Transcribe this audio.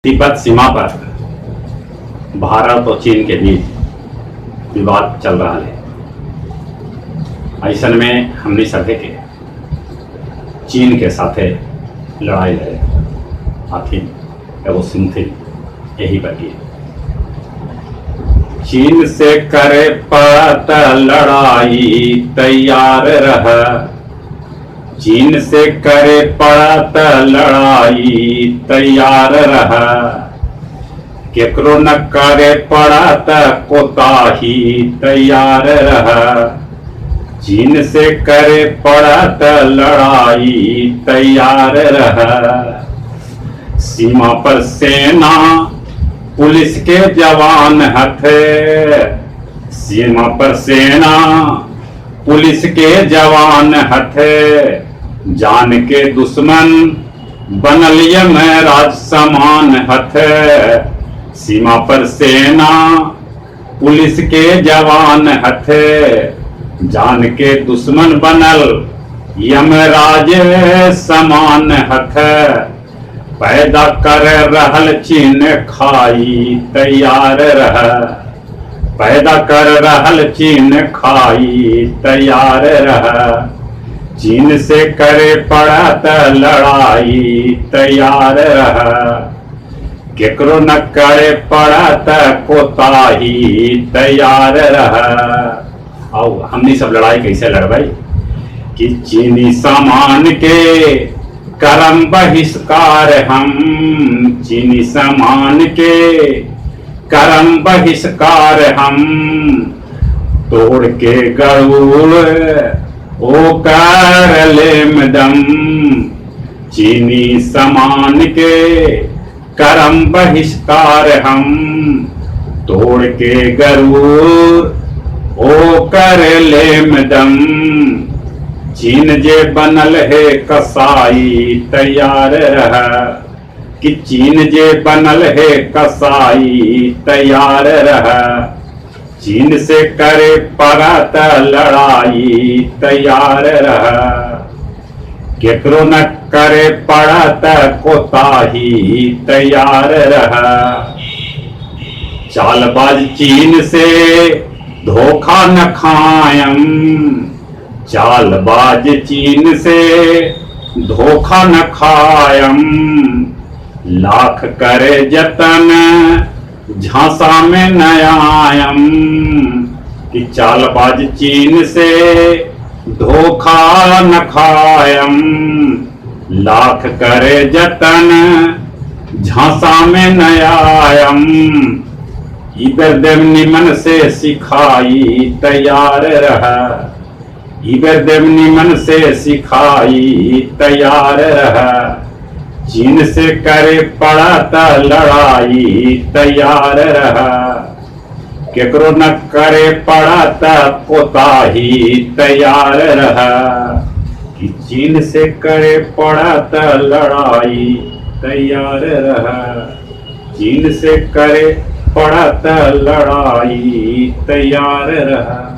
तिब्बत सीमा पर भारत और चीन के बीच विवाद चल रहा है। ऐसन में हमने सभे के चीन के साथे लड़ाई लड़े आथिन एगो सुनथिन यही बतिए। चीन से करे पड़त लड़ाई तैयार रह, चीन से करे पड़त लड़ाई तैयार रह, केकरो न करे पड़त कोताही तैयार रह, चीन से करे पड़त लड़ाई तैयार रह। सीमा पर सेना पुलिस के जवान हथे, सीमा पर सेना पुलिस के जवान हथे, जान के दुश्मन बनलिय में राज समान हथे। सीमा पर सेना पुलिस के जवान हथे, जान के दुश्मन बनल यमराज समान हथे। पैदा कर रहल चीन खाई तैयार रह, पैदा कर रहल चीन खाई तैयार रह, चीन से करे पड़त लड़ाई तैयार रह, केकरो न करे पड़त कोताही तैयार रह। आओ हमनी सब लड़ाई कैसे लड़बाई कि चीनी सामान के करम बहिष्कार हम, चीनी सामान के करम बहिष्कार हम, तोड़ के गरुड़ ओ कर लेम दम, चीनी सामान के करम बहिष्कार हम, तोड़ के गरुड़ ओ कर लेम दम, चीन जे बनल है कसाई तैयार रह, कि चीन जे बनल है कसाई तैयार रह, चीन से करे पड़त लड़ाई तैयार रह, केकरो न करे पड़त कोताही तैयार रह। चालबाज चीन से धोखा न खायम, चालबाज चीन से धोखा न खायम, लाख करे जतन झांसा में न आयम, कि चालबाज चीन से धोखा न खायम, लाख करे जतन झांसा में न आयम, इबर देव निमन से सिखाई तैयार रह, इबर देव निमन से सिखाई तैयार रह, चीन से करे पड़त लड़ाई तैयार रह, केकरो न करे पड़त कोताही तैयार रह, कि चीन से करे पड़त लड़ाई तैयार रह, चीन से करे पड़त लड़ाई तैयार रह।